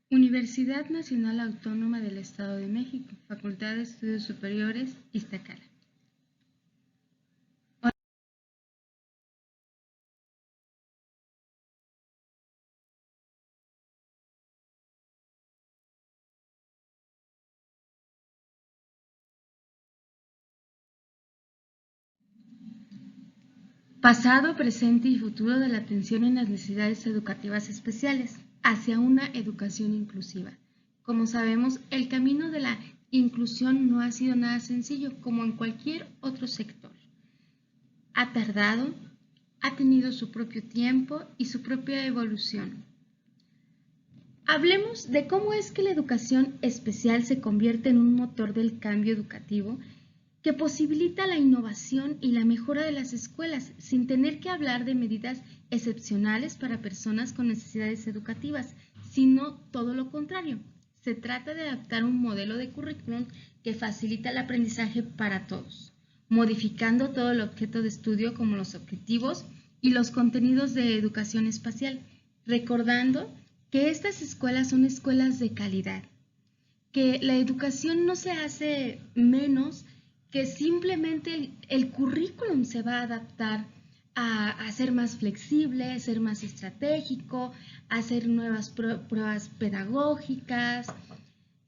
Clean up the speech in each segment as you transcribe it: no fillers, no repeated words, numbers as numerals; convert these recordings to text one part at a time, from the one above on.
Universidad Nacional Autónoma del Estado de México, Facultad de Estudios Superiores, Iztacala. Pasado, presente y futuro de la atención en las necesidades educativas especiales hacia una educación inclusiva. Como sabemos, el camino de la inclusión no ha sido nada sencillo, como en cualquier otro sector. Ha tardado, ha tenido su propio tiempo y su propia evolución. Hablemos de cómo es que la educación especial se convierte en un motor del cambio educativo que posibilita la innovación y la mejora de las escuelas sin tener que hablar de medidas excepcionales para personas con necesidades educativas, sino todo lo contrario. Se trata de adaptar un modelo de currículum que facilita el aprendizaje para todos, modificando todo el objeto de estudio como los objetivos y los contenidos de educación espacial, recordando que estas escuelas son escuelas de calidad, que la educación no se hace menos, que simplemente el currículum se va a adaptar a ser más flexible, a ser más estratégico, a hacer nuevas pruebas pedagógicas,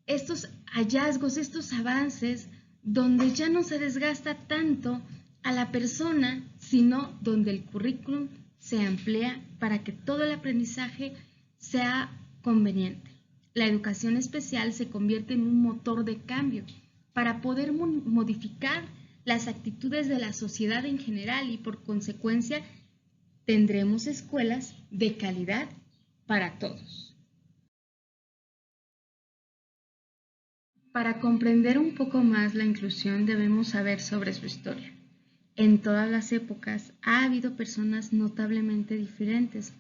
estos hallazgos, estos avances, donde ya no se desgasta tanto a la persona, sino donde el currículum se amplía para que todo el aprendizaje sea conveniente. La educación especial se convierte en un motor de cambio para poder modificar las actitudes de la sociedad en general y por consecuencia tendremos escuelas de calidad para todos. Para comprender un poco más la inclusión debemos saber sobre su historia. En todas las épocas ha habido personas notablemente diferentes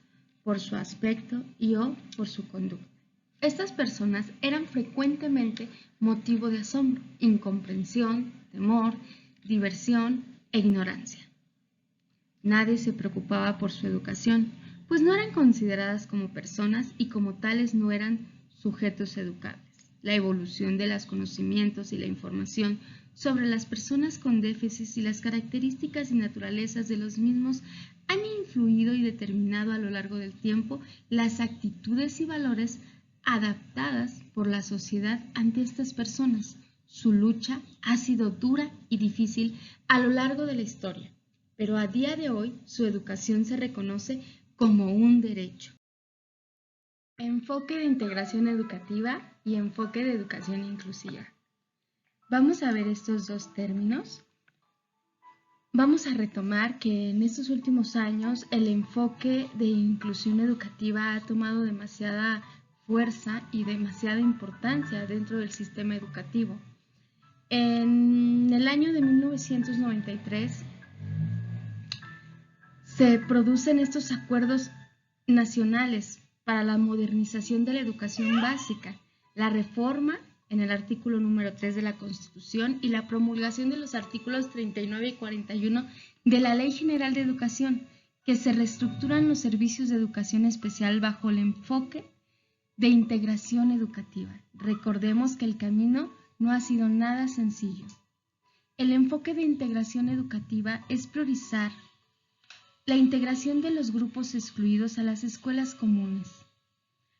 por su aspecto y o por su conducta. Estas personas eran frecuentemente motivo de asombro, incomprensión, temor, diversión e ignorancia. Nadie se preocupaba por su educación, pues no eran consideradas como personas y como tales no eran sujetos educables. La evolución de los conocimientos y la información sobre las personas con déficits y las características y naturalezas de los mismos han influido y determinado a lo largo del tiempo las actitudes y valores adaptadas por la sociedad ante estas personas. Su lucha ha sido dura y difícil a lo largo de la historia, pero a día de hoy su educación se reconoce como un derecho. Enfoque de integración educativa y enfoque de educación inclusiva. Vamos a ver estos dos términos. Vamos a retomar que en estos últimos años el enfoque de inclusión educativa ha tomado demasiada fuerza y demasiada importancia dentro del sistema educativo. En el año de 1993 se producen estos acuerdos nacionales para la modernización de la educación básica, la reforma en el artículo número 3 de la Constitución y la promulgación de los artículos 39 y 41 de la Ley General de Educación, que se reestructuran los servicios de educación especial bajo el enfoque de integración educativa. Recordemos que el camino no ha sido nada sencillo. El enfoque de integración educativa es priorizar la integración de los grupos excluidos a las escuelas comunes.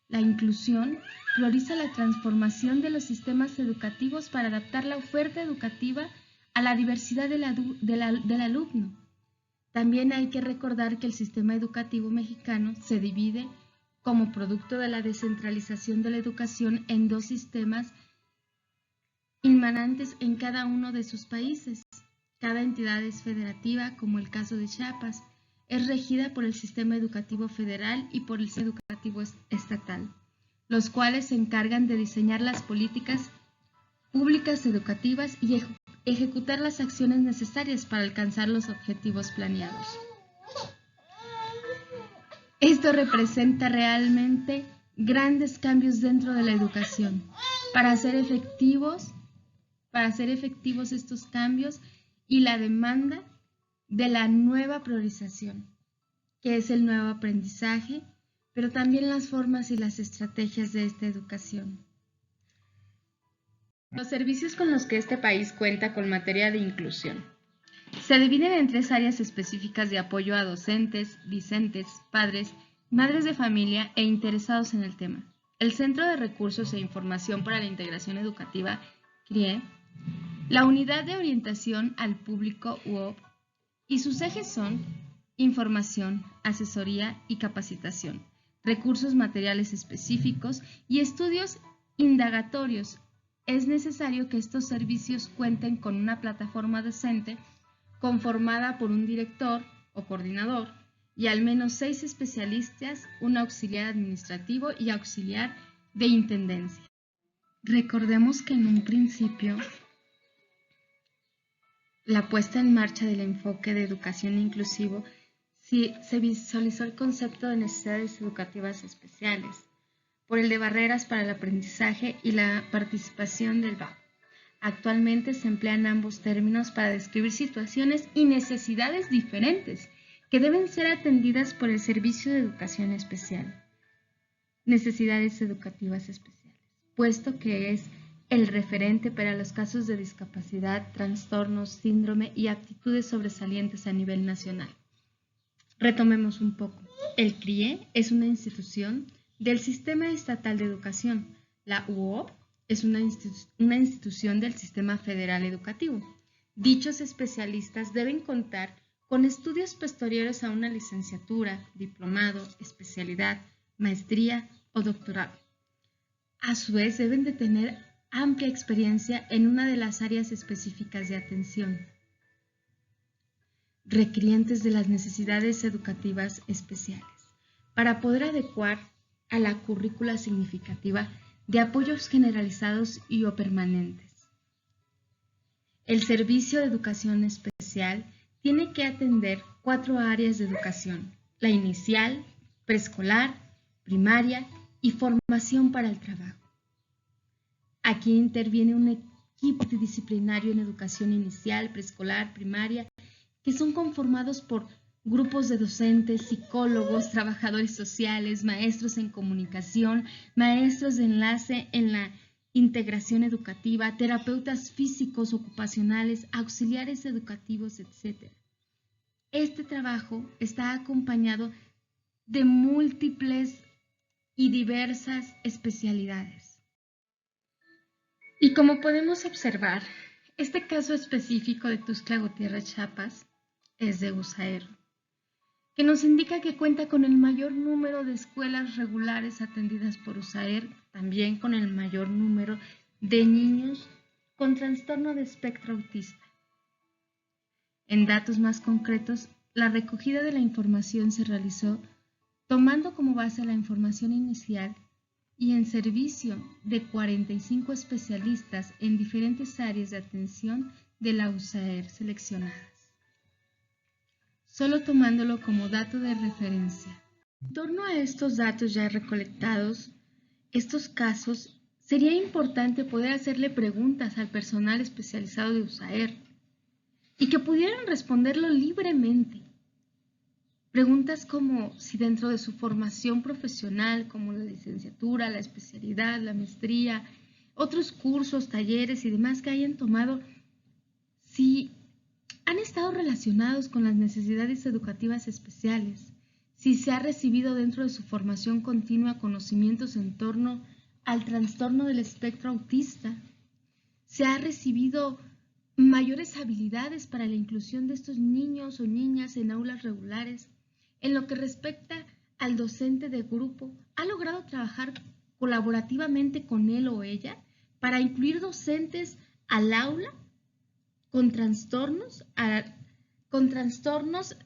La inclusión prioriza la transformación de los sistemas educativos para adaptar la oferta educativa a la diversidad del alumno. También hay que recordar que el sistema educativo mexicano se divide como producto de la descentralización de la educación en dos sistemas inmanentes en cada uno de sus países. Cada entidad es federativa, como el caso de Chiapas, es regida por el sistema educativo federal y por el sistema educativo estatal, los cuales se encargan de diseñar las políticas públicas educativas y ejecutar las acciones necesarias para alcanzar los objetivos planeados. Esto representa realmente grandes cambios dentro de la educación. Para hacer efectivos estos cambios y la demanda de la nueva priorización, que es el nuevo aprendizaje, pero también las formas y las estrategias de esta educación. Los servicios con los que este país cuenta con materia de inclusión se dividen en 3 áreas específicas de apoyo a docentes, discentes, padres, madres de familia e interesados en el tema. El Centro de Recursos e Información para la Integración Educativa, CRIE, la Unidad de Orientación al Público UOP, y sus ejes son información, asesoría y capacitación, recursos materiales específicos y estudios indagatorios. Es necesario que estos servicios cuenten con una plataforma docente conformada por un director o coordinador y al menos 6 especialistas, un auxiliar administrativo y auxiliar de intendencia. Recordemos que en un principio la puesta en marcha del enfoque de educación inclusivo se visualizó el concepto de necesidades educativas especiales, por el de barreras para el aprendizaje y la participación del BAP. Actualmente se emplean ambos términos para describir situaciones y necesidades diferentes que deben ser atendidas por el Servicio de Educación Especial. Necesidades educativas especiales, puesto que es el referente para los casos de discapacidad, trastornos, síndrome y actitudes sobresalientes a nivel nacional. Retomemos un poco. El CRIE es una institución del Sistema Estatal de Educación. La UOP es una institución del Sistema Federal Educativo. Dichos especialistas deben contar con estudios posteriores a una licenciatura, diplomado, especialidad, maestría o doctorado. A su vez, deben de tener amplia experiencia en una de las áreas específicas de atención, requirientes de las necesidades educativas especiales, para poder adecuar a la currícula significativa de apoyos generalizados y o permanentes. El Servicio de Educación Especial tiene que atender 4 áreas de educación: la inicial, preescolar, primaria y formación para el trabajo. Aquí interviene un equipo multidisciplinario en educación inicial, preescolar, primaria, que son conformados por grupos de docentes, psicólogos, trabajadores sociales, maestros en comunicación, maestros de enlace en la integración educativa, terapeutas físicos, ocupacionales, auxiliares educativos, etc. Este trabajo está acompañado de múltiples y diversas especialidades. Y como podemos observar, este caso específico de Tuxtla Gutiérrez, Chiapas, es de USAER, que nos indica que cuenta con el mayor número de escuelas regulares atendidas por USAER, también con el mayor número de niños con trastorno de espectro autista. En datos más concretos, la recogida de la información se realizó tomando como base la información inicial y en servicio de 45 especialistas en diferentes áreas de atención de la USAER seleccionadas, solo tomándolo como dato de referencia. En torno a estos datos ya recolectados, estos casos, sería importante poder hacerle preguntas al personal especializado de USAER y que pudieran responderlo libremente. Preguntas como si dentro de su formación profesional, como la licenciatura, la especialidad, la maestría, otros cursos, talleres y demás que hayan tomado, si han estado relacionados con las necesidades educativas especiales, si se ha recibido dentro de su formación continua conocimientos en torno al trastorno del espectro autista, se ha recibido mayores habilidades para la inclusión de estos niños o niñas en aulas regulares. En lo que respecta al docente de grupo, ¿ha logrado trabajar colaborativamente con él o ella para incluir docentes al aula con trastornos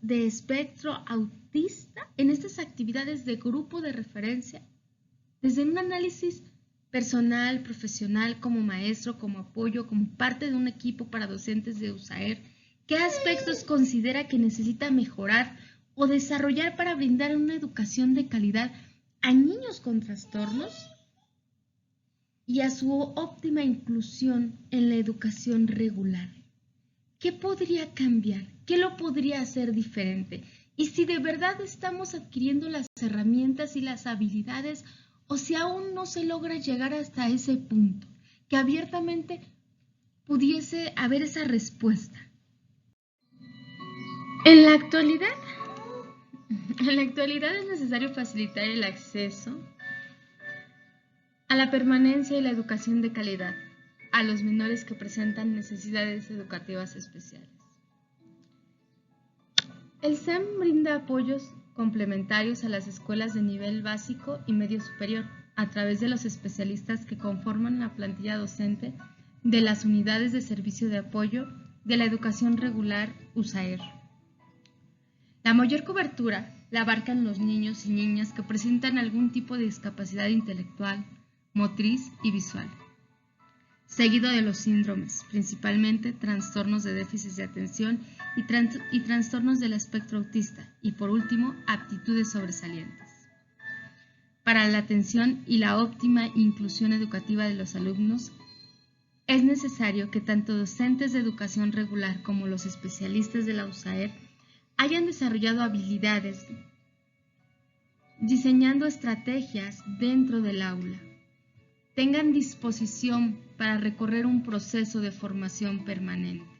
de espectro autista en estas actividades de grupo de referencia? Desde un análisis personal, profesional, como maestro, como apoyo, como parte de un equipo para docentes de USAER, ¿qué aspectos considera que necesita mejorar o desarrollar para brindar una educación de calidad a niños con trastornos y a su óptima inclusión en la educación regular? ¿Qué podría cambiar? ¿Qué lo podría hacer diferente? y si de verdad estamos adquiriendo las herramientas y las habilidades o si aún no se logra llegar hasta ese punto, que abiertamente pudiese haber esa respuesta. En la actualidad es necesario facilitar el acceso a la permanencia y la educación de calidad a los menores que presentan necesidades educativas especiales. El SEM brinda apoyos complementarios a las escuelas de nivel básico y medio superior a través de los especialistas que conforman la plantilla docente de las unidades de servicio de apoyo de la educación regular USAER. La mayor cobertura la abarcan los niños y niñas que presentan algún tipo de discapacidad intelectual, motriz y visual, seguido de los síndromes, principalmente trastornos de déficit de atención y trastornos del espectro autista, y por último, aptitudes sobresalientes. Para la atención y la óptima inclusión educativa de los alumnos, es necesario que tanto docentes de educación regular como los especialistas de la USAER hayan desarrollado habilidades, diseñando estrategias dentro del aula, tengan disposición para recorrer un proceso de formación permanente.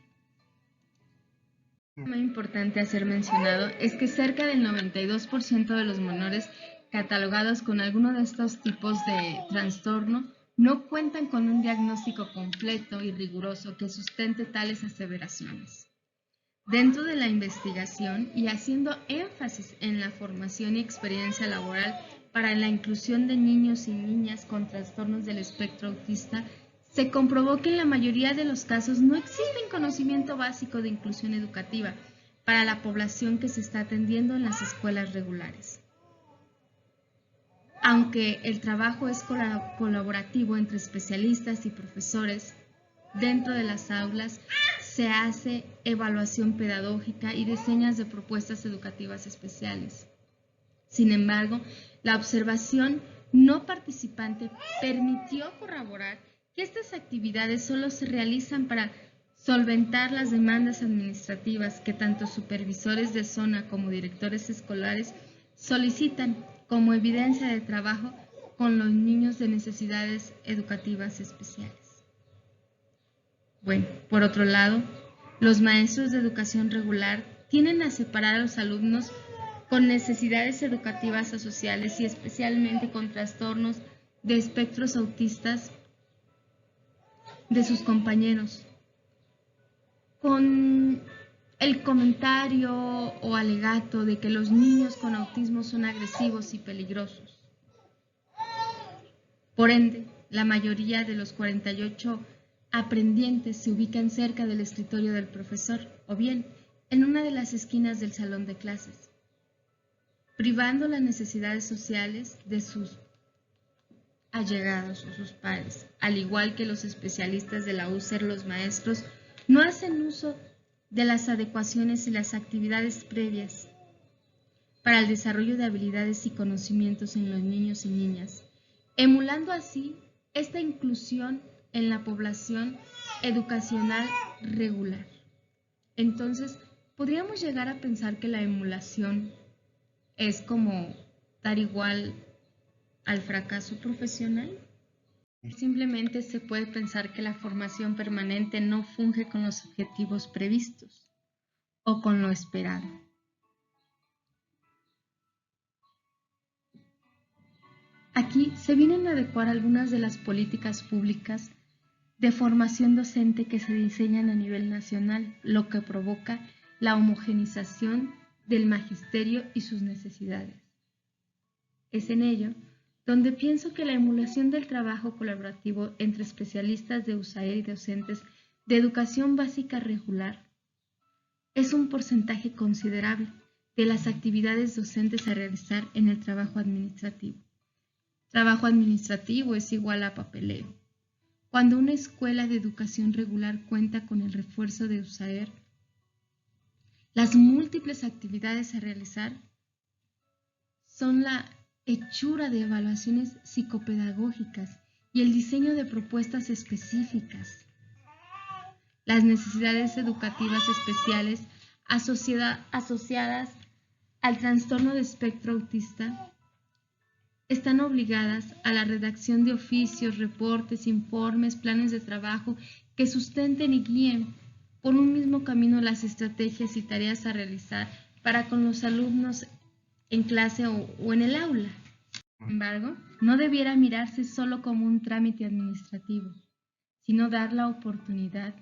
Lo más importante a ser mencionado es que cerca del 92% de los menores catalogados con alguno de estos tipos de trastorno no cuentan con un diagnóstico completo y riguroso que sustente tales aseveraciones. Dentro de la investigación y haciendo énfasis en la formación y experiencia laboral para la inclusión de niños y niñas con trastornos del espectro autista, se comprobó que en la mayoría de los casos no existe conocimiento básico de inclusión educativa para la población que se está atendiendo en las escuelas regulares. Aunque el trabajo es colaborativo entre especialistas y profesores, dentro de las aulas se hace evaluación pedagógica y diseños de propuestas educativas especiales. Sin embargo, la observación no participante permitió corroborar que estas actividades solo se realizan para solventar las demandas administrativas que tanto supervisores de zona como directores escolares solicitan como evidencia de trabajo con los niños de necesidades educativas especiales. Bueno, por otro lado, los maestros de educación regular tienden a separar a los alumnos con necesidades educativas o sociales y especialmente con trastornos de espectros autistas de sus compañeros, con el comentario o alegato de que los niños con autismo son agresivos y peligrosos. Por ende, la mayoría de los 48 aprendientes se ubican cerca del escritorio del profesor o bien en una de las esquinas del salón de clases, privando las necesidades sociales de sus allegados o sus pares. Al igual que los especialistas de la USAER, los maestros no hacen uso de las adecuaciones y las actividades previas para el desarrollo de habilidades y conocimientos en los niños y niñas, emulando así esta inclusión en la población educacional regular. Entonces, podríamos llegar a pensar que la emulación es como dar igual al fracaso profesional. Simplemente se puede pensar que la formación permanente no funge con los objetivos previstos o con lo esperado. Aquí se vienen a adecuar algunas de las políticas públicas de formación docente que se diseñan a nivel nacional, lo que provoca la homogenización del magisterio y sus necesidades. Es en ello donde pienso que la emulación del trabajo colaborativo entre especialistas de USAER y docentes de educación básica regular es un porcentaje considerable de las actividades docentes a realizar en el trabajo administrativo. Trabajo administrativo es igual a papeleo. Cuando una escuela de educación regular cuenta con el refuerzo de USAER, las múltiples actividades a realizar son la hechura de evaluaciones psicopedagógicas y el diseño de propuestas específicas. Las necesidades educativas especiales asociadas al trastorno de espectro autista están obligadas a la redacción de oficios, reportes, informes, planes de trabajo que sustenten y guíen por un mismo camino las estrategias y tareas a realizar para con los alumnos en clase o en el aula. Sin embargo, no debiera mirarse solo como un trámite administrativo, sino dar la oportunidad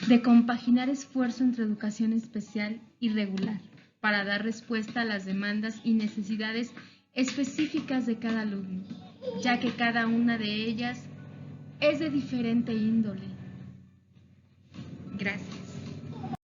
de compaginar esfuerzo entre educación especial y regular para dar respuesta a las demandas y necesidades específicas de cada alumno, ya que cada una de ellas es de diferente índole. Gracias.